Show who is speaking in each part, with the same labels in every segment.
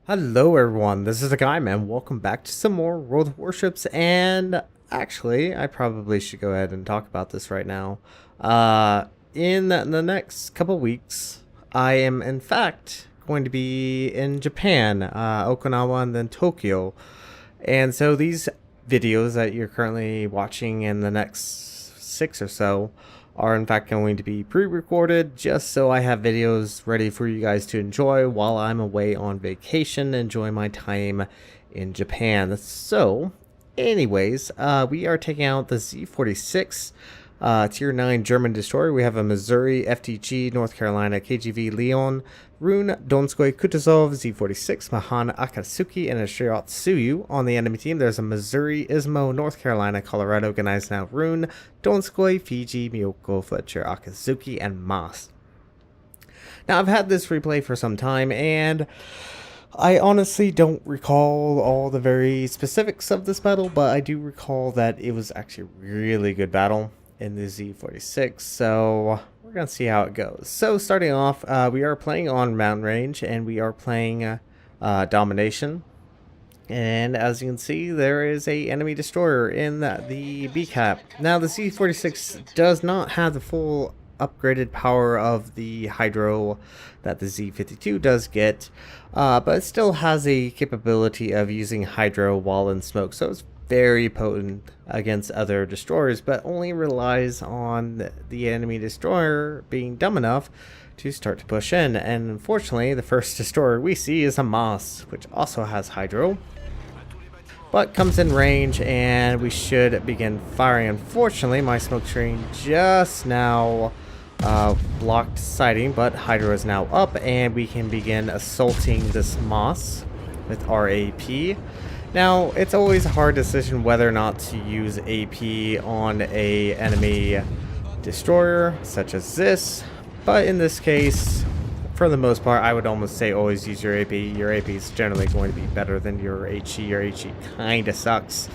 Speaker 1: Hello everyone, this is Hakaym and welcome back to some more World of Warships. And actually, I probably should go ahead and talk about this right now. In the next couple weeks, I am in fact going to be in Japan, Okinawa and then Tokyo. And so these videos that you're currently watching in the next 6 or so are in fact going to be pre-recorded just so I have videos ready for you guys to enjoy while I'm away on vacation, enjoying my time in Japan. So anyways, we are taking out the Z-46 Tier 9 German destroyer. We have a Missouri, FTG, North Carolina, KGV, Leon, Rune, Donskoy, Kutuzov, Z-46, Mahan, Akatsuki, and a Shiratsuyu. On the enemy team, there's a Missouri, Ismo, North Carolina, Colorado, Gneisenau, Rune, Donskoy, Fiji, Miyoko, Fletcher, Akatsuki, and Mas. Now, I've had this replay for some time, and I honestly don't recall all the very specifics of this battle, but I do recall that it was actually a really good battle in the Z-46, so we're gonna see how it goes. So starting off, we are playing on mountain range and we are playing domination, and as you can see, there is a enemy destroyer in the B cap. Now the Z-46 does not have the full upgraded power of the hydro that the Z-52 does get, but it still has a capability of using hydro while in smoke, so it's very potent against other destroyers, but only relies on the enemy destroyer being dumb enough to start to push in. And unfortunately, the first destroyer we see is a Moss, which also has hydro, but comes in range and we should begin firing. Unfortunately, my smoke screen just now blocked sighting, but hydro is now up and we can begin assaulting this Moss with our AP. Now, it's always a hard decision whether or not to use AP on a enemy destroyer such as this, but in this case, for the most part, I would almost say always use your AP. Your AP is generally going to be better than your HE. Your HE kind of sucks,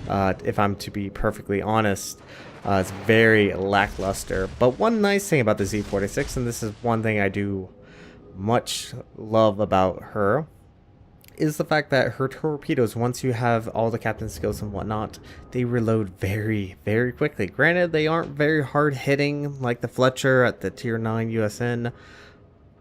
Speaker 1: if I'm to be perfectly honest. It's very lackluster. But one nice thing about the Z-46, and this is one thing I do much love about her, is the fact that her torpedoes, once you have all the captain skills and whatnot, they reload very, very quickly. Granted, they aren't very hard hitting like the Fletcher at the Tier 9 USN,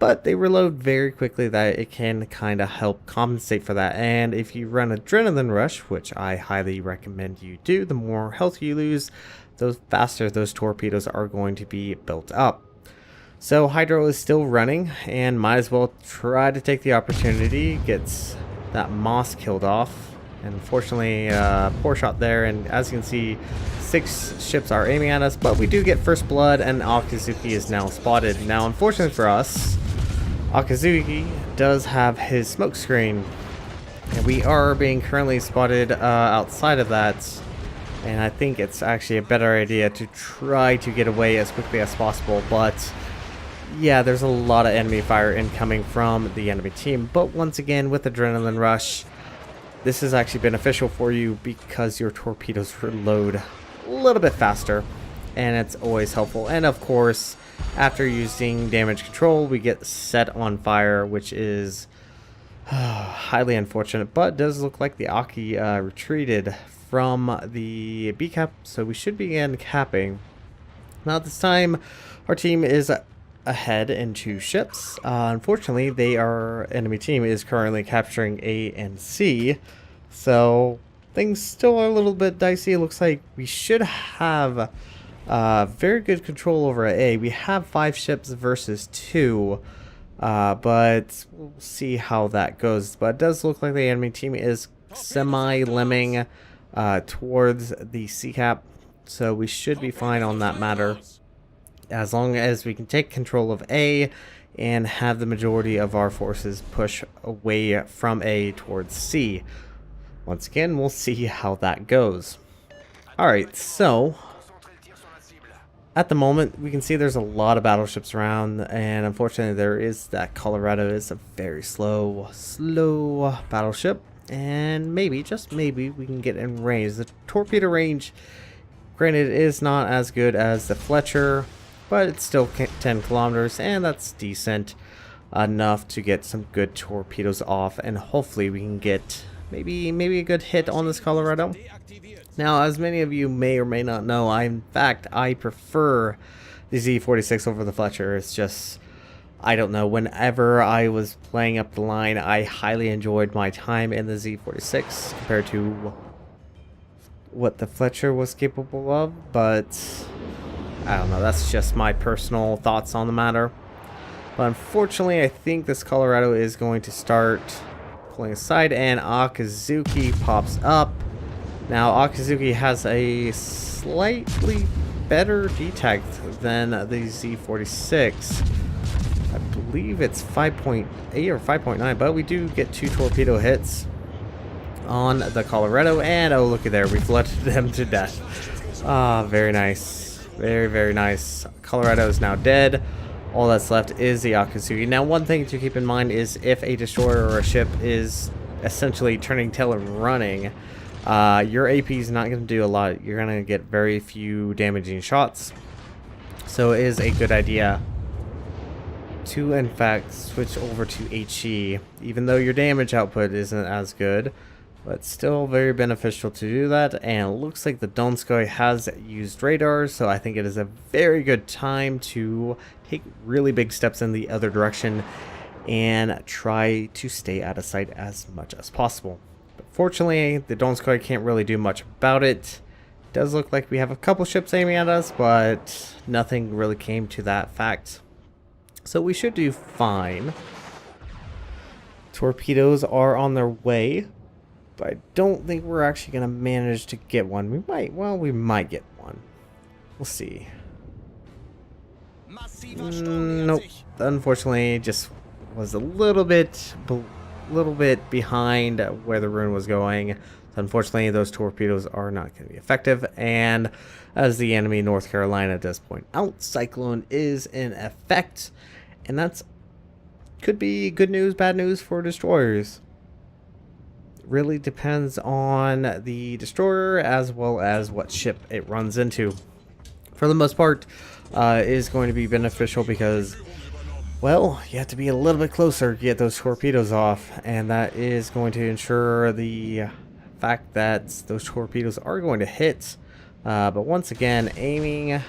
Speaker 1: but they reload very quickly that it can kind of help compensate for that. And if you run Adrenaline Rush, which I highly recommend you do, the more health you lose, the faster those torpedoes are going to be built up. So hydro is still running and might as well try to take the opportunity. Gets that Moss killed off, and unfortunately poor shot there, and as you can see 6 ships are aiming at us, but we do get first blood and Akazuki is now spotted. Now unfortunately for us, Akazuki does have his smoke screen and we are being currently spotted outside of that, and I think it's actually a better idea to try to get away as quickly as possible. But yeah, there's a lot of enemy fire incoming from the enemy team, but once again with Adrenaline Rush, this is actually beneficial for you because your torpedoes reload a little bit faster, and it's always helpful. And of course, after using damage control, we get set on fire, which is highly unfortunate, but does look like the Aki retreated from the B cap, so we should begin capping. Now this time, our team is ahead in 2 ships. Unfortunately, enemy team is currently capturing A and C, so things still are a little bit dicey. It looks like we should have very good control over A. We have 5 ships versus 2, but we'll see how that goes. But it does look like the enemy team is semi-lemming towards the C cap, so we should be fine on that matter, as long as we can take control of A and have the majority of our forces push away from A towards C. Once again, we'll see how that goes. Alright, so at the moment, we can see there's a lot of battleships around, and unfortunately there is that Colorado is a very slow battleship, and maybe, just maybe, we can get in range. The torpedo range, granted, is not as good as the Fletcher, but it's still 10 kilometers, and that's decent. enough to get some good torpedoes off, and hopefully we can get maybe a good hit on this Colorado. Now, as many of you may or may not know, I prefer the Z-46 over the Fletcher. It's just, I don't know, whenever I was playing up the line, I highly enjoyed my time in the Z-46 compared to what the Fletcher was capable of, but I don't know, that's just my personal thoughts on the matter. But unfortunately, I think this Colorado is going to start pulling aside, and Akazuki pops up. Now, Akazuki has a slightly better detect than the Z-46. I believe it's 5.8 or 5.9, but we do get 2 torpedo hits on the Colorado, and oh, looky there, we flooded them to death. Ah, very nice. Very, very nice. Colorado is now dead. All that's left is the Akazuki. Now, one thing to keep in mind is if a destroyer or a ship is essentially turning tail and running, your AP is not going to do a lot. You're going to get very few damaging shots. So it is a good idea to, in fact, switch over to HE, even though your damage output isn't as good. But still very beneficial to do that, and it looks like the Donskoy has used radars, so I think it is a very good time to take really big steps in the other direction and try to stay out of sight as much as possible. But fortunately, the Donskoy can't really do much about it. It does look like we have a couple ships aiming at us, but nothing really came to that fact. So we should do fine. Torpedoes are on their way. I don't think we're actually going to manage to get one. We might, well, we might get one. We'll see. Nope. Unfortunately, just was a little bit behind where the rune was going. So unfortunately, those torpedoes are not going to be effective. And as the enemy North Carolina does point out, Cyclone is in effect. And that's could be good news, bad news for destroyers. Really depends on the destroyer as well as what ship it runs into. For the most part, is going to be beneficial because, well, you have to be a little bit closer to get those torpedoes off, and that is going to ensure the fact that those torpedoes are going to hit. But once again, aiming,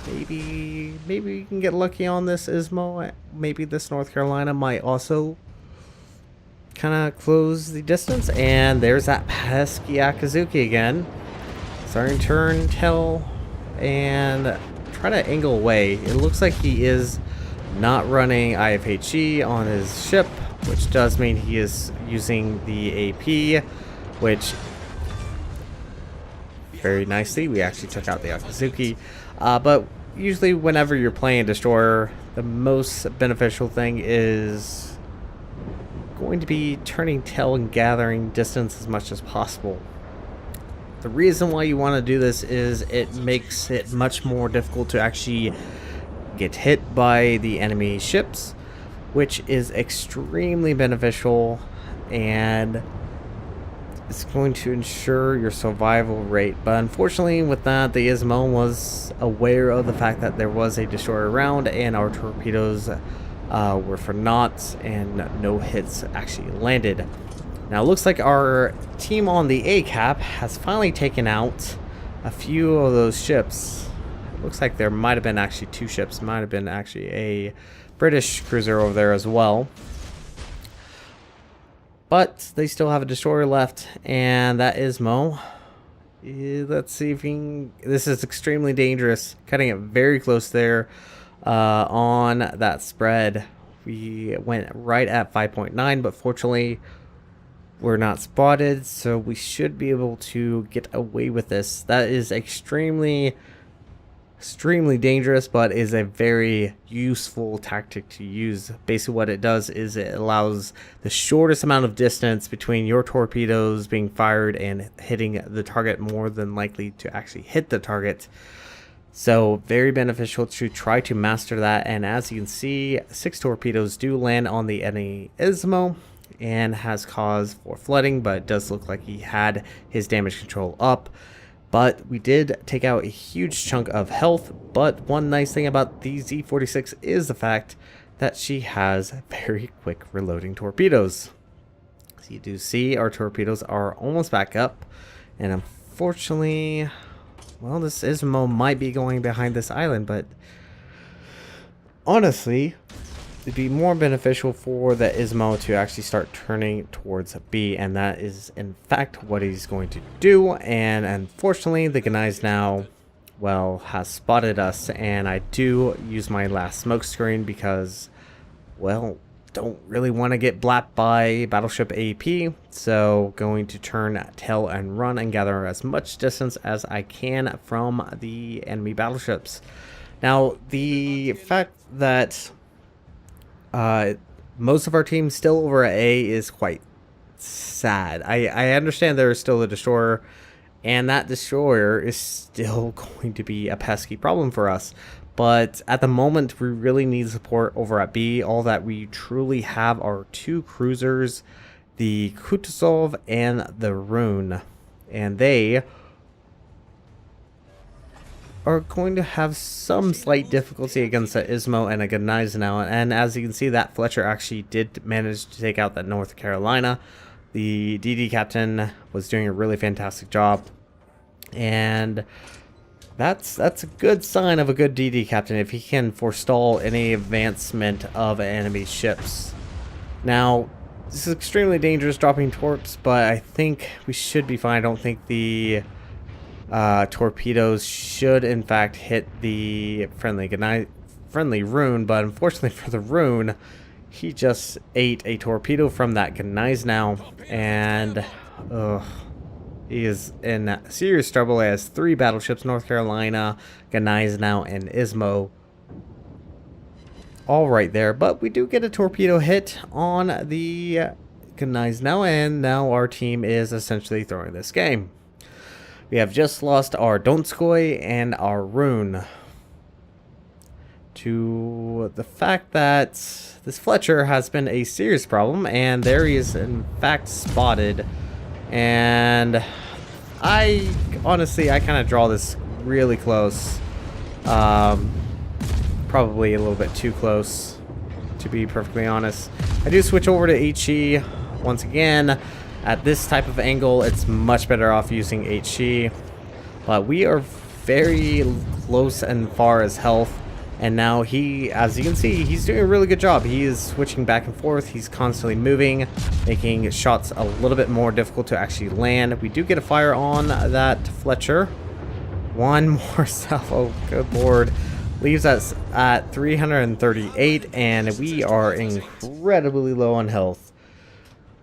Speaker 1: maybe we can get lucky on this ISMO. Maybe this North Carolina might also kind of close the distance, and there's that pesky Akazuki again, starting to turn tail and try to angle away. It looks like he is not running IFHE on his ship, which does mean he is using the AP, which very nicely we actually took out the Akazuki. But usually whenever you're playing a destroyer, the most beneficial thing is going to be turning tail and gathering distance as much as possible. The reason why you want to do this is it makes it much more difficult to actually get hit by the enemy ships, which is extremely beneficial, and it's going to ensure your survival rate. But unfortunately with that, the ISMO was aware of the fact that there was a destroyer around, and our torpedoes were for naught, and no hits actually landed. Now it looks like our team on the A-cap has finally taken out a few of those ships. It looks like there might have been actually 2 ships. Might have been actually a British cruiser over there as well. But they still have a destroyer left, and that ISMO. Let's see if we can... This is extremely dangerous. Cutting it very close there. On that spread, we went right at 5.9, but fortunately we're not spotted, so we should be able to get away with this. That is extremely dangerous, but is a very useful tactic to use. Basically what it does is it allows the shortest amount of distance between your torpedoes being fired and hitting the target, more than likely to actually hit the target. So very beneficial to try to master that. And as you can see, 6 torpedoes do land on the enemy ISMO and has cause for flooding, but it does look like he had his damage control up. But we did take out a huge chunk of health. But one nice thing about the Z-46 is the fact that she has very quick reloading torpedoes. So you do see our torpedoes are almost back up, and unfortunately, well, this Ismo might be going behind this island, but honestly, it'd be more beneficial for the Ismo to actually start turning towards B, and that is in fact what he's going to do. And unfortunately, the Gneiss now, well, has spotted us, and I do use my last smoke screen because, well, don't really want to get blapped by battleship AP, so going to turn tail and run and gather as much distance as I can from the enemy battleships. Now, the fact that most of our team still over at A is quite sad. I understand there is still a destroyer, and that destroyer is still going to be a pesky problem for us. But at the moment, we really need support over at B. All that we truly have are 2 cruisers, the Kutuzov and the Rune. And they are going to have some slight difficulty against the Ismo and a Gneiss now. And as you can see, that Fletcher actually did manage to take out that North Carolina. The DD captain was doing a really fantastic job. And that's a good sign of a good DD captain if he can forestall any advancement of enemy ships. Now, this is extremely dangerous dropping torps, but I think we should be fine. I don't think the torpedoes should in fact hit the friendly Rune, but unfortunately for the Rune, he just ate a torpedo from that Gneiss now, and he is in serious trouble. He has 3 battleships, North Carolina, Gneiss now, and Ismo, all right there. But we do get a torpedo hit on the Gneiss now, and now our team is essentially throwing this game. We have just lost our Donskoy and our Rune to the fact that this Fletcher has been a serious problem, and there he is in fact spotted. And I honestly, I kind of draw this really close, probably a little bit too close, to be perfectly honest. I do switch over to HE once again. At this type of angle, it's much better off using HE, but we are very close and far as health. And now he, as you can see, he's doing a really good job. He is switching back and forth. He's constantly moving, making shots a little bit more difficult to actually land. We do get a fire on that Fletcher. One more salvo. Good lord. Leaves us at 338, and we are incredibly low on health.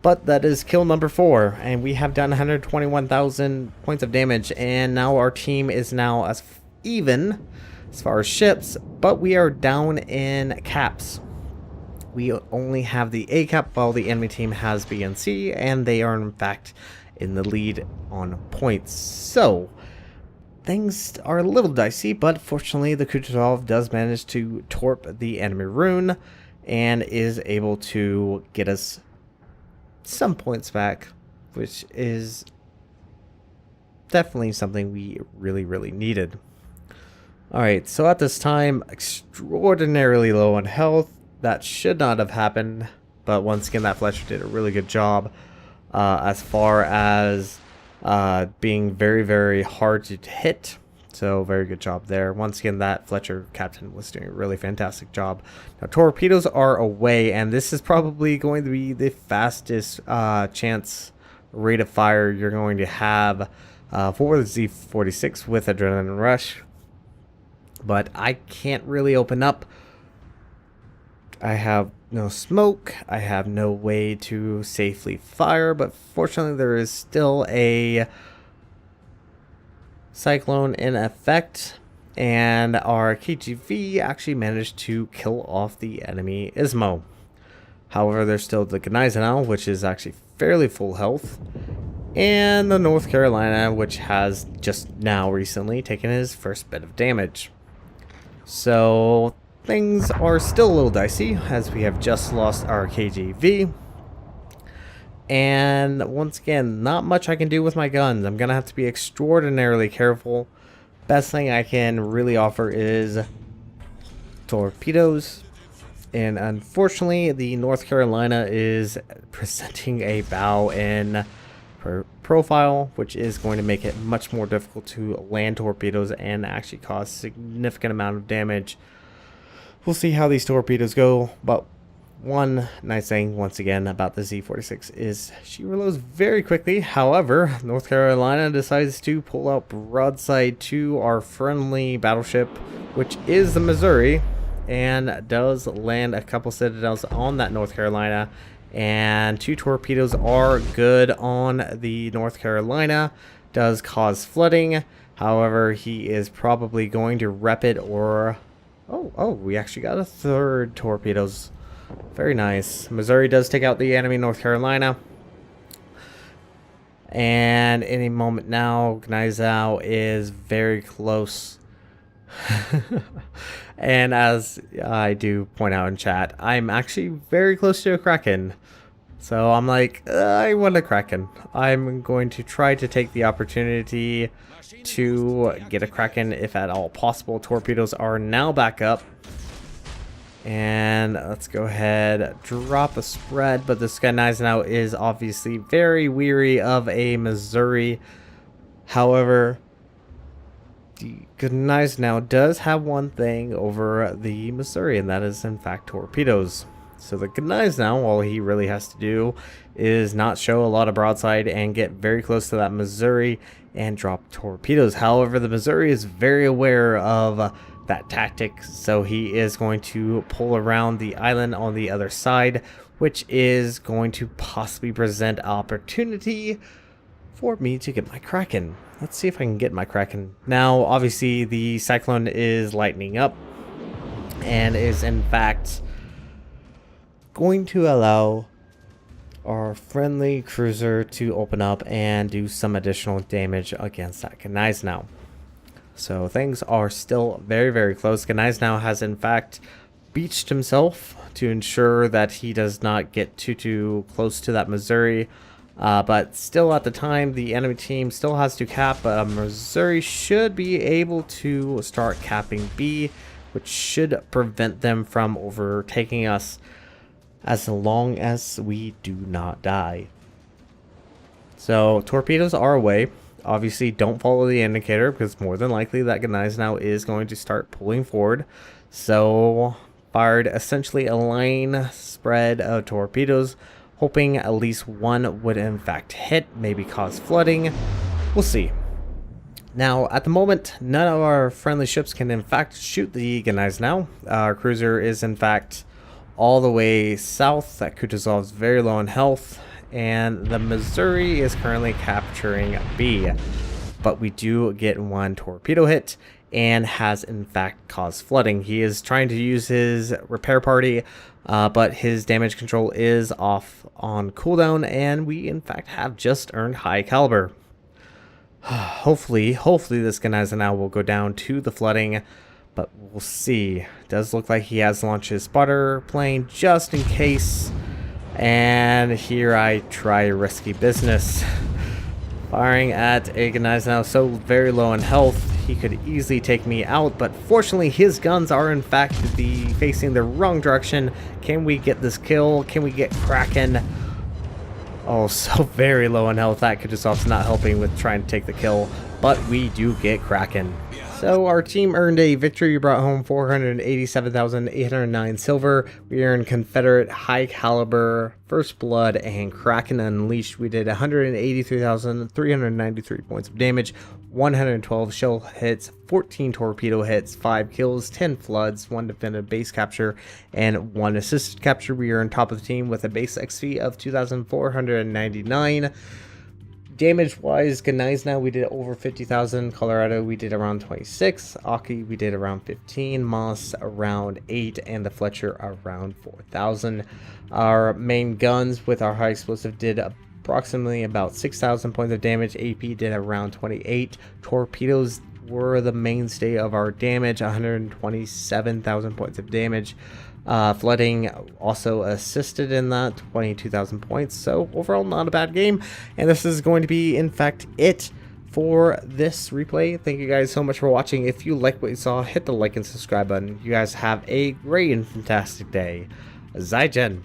Speaker 1: But that is kill number 4, and we have done 121,000 points of damage, and now our team is now as even as far as ships, but we are down in caps. We only have the A cap while the enemy team has B and C, and they are in fact in the lead on points. So things are a little dicey, but fortunately the Kutuzov does manage to torp the enemy Rune and is able to get us some points back, which is definitely something we really needed. Alright, so at this time, extraordinarily low on health. That should not have happened, but once again, that Fletcher did a really good job as far as being very hard to hit. So very good job there. Once again, that Fletcher captain was doing a really fantastic job. Now, torpedoes are away, and this is probably going to be the fastest chance rate of fire you're going to have for the Z-46 with Adrenaline Rush. But I can't really open up. I have no smoke. I have no way to safely fire, but fortunately there is still a cyclone in effect, and our KGV actually managed to kill off the enemy Ismo. However, there's still the Gneiss now, which is actually fairly full health, and the North Carolina, which has just now recently taken his first bit of damage. So things are still a little dicey as we have just lost our KGV. And once again, not much I can do with my guns. I'm going to have to be extraordinarily careful. Best thing I can really offer is torpedoes. And unfortunately, the North Carolina is presenting a bow in profile, which is going to make it much more difficult to land torpedoes and actually cause significant amount of damage. We'll see how these torpedoes go, but one nice thing once again about the Z-46 is she reloads very quickly. However, North Carolina decides to pull out broadside to our friendly battleship, which is the Missouri, and does land a couple citadels on that North Carolina, and 2 torpedoes are good on the North Carolina. Does cause flooding. However, he is probably going to rep it, or oh, we actually got a 3rd torpedoes. Very nice. Missouri does take out the enemy North Carolina. And any moment now, Gneisenau is very close. And as I do point out in chat, I'm actually very close to a Kraken. So I'm like, I want a Kraken. I'm going to try to take the opportunity to get a Kraken if at all possible. Torpedoes are now back up. And let's go ahead, drop a spread, but this guy Gneisenau is obviously very weary of a Missouri. However, the Gneisenau does have one thing over the Missouri, and that is in fact torpedoes. So the Gneisenau, all he really has to do is not show a lot of broadside and get very close to that Missouri and drop torpedoes. However, the Missouri is very aware of that tactic, so he is going to pull around the island on the other side, which is going to possibly present opportunity for me to get my Kraken. Let's see if I can get my Kraken. Now, obviously, the Cyclone is lightening up and is in fact going to allow our friendly cruiser to open up and do some additional damage against that Gneisenau. So things are still very, very close. Gneisenau has in fact beached himself to ensure that he does not get too close to that Missouri. But still at the time, the enemy team still has to cap, but Missouri should be able to start capping B, which should prevent them from overtaking us as long as we do not die. So torpedoes are away. Obviously, don't follow the indicator because more than likely that Gneisenau is going to start pulling forward. So, fired essentially a line spread of torpedoes, hoping at least one would in fact hit, maybe cause flooding. We'll see. Now, at the moment, none of our friendly ships can in fact shoot the Gneisenau. Our cruiser is in fact all the way south. That Kutuzov is very low in health. And the Missouri is currently capturing B, but we do get one torpedo hit and has in fact caused flooding. He is trying to use his repair party, but his damage control is off on cooldown, and we in fact have just earned high caliber. Hopefully this Gneisenau will go down to the flooding, but we'll see. It does look like he has launched his spotter plane just in case. And here I try risky business. Firing at a Gneisenau so very low in health, he could easily take me out, but fortunately his guns are in fact facing the wrong direction. Can we get this kill? Can we get Kraken? Oh, so very low in health. That Kutuzov's not helping with trying to take the kill, but we do get Kraken. So our team earned a victory. We brought home 487,809 silver. We earned Confederate high caliber, First Blood, and Kraken Unleashed. We did 183,393 points of damage, 112 shell hits, 14 torpedo hits, 5 kills, 10 floods, 1 defended base capture, and 1 assisted capture. We are on top of the team with a base XP of 2,499. Damage wise, Gneisenau we did over 50,000, Colorado we did around 26, Aki we did around 15, Moss around 8, and the Fletcher around 4,000. Our main guns with our high explosive did approximately about 6,000 points of damage. AP did around 28. Torpedoes were the mainstay of our damage, 127,000 points of damage. Flooding also assisted in that, 22,000 points. So overall, not a bad game. And this is going to be, in fact, it for this replay. Thank you guys so much for watching. If you like what you saw, hit the like and subscribe button. You guys have a great and fantastic day. Zaijian.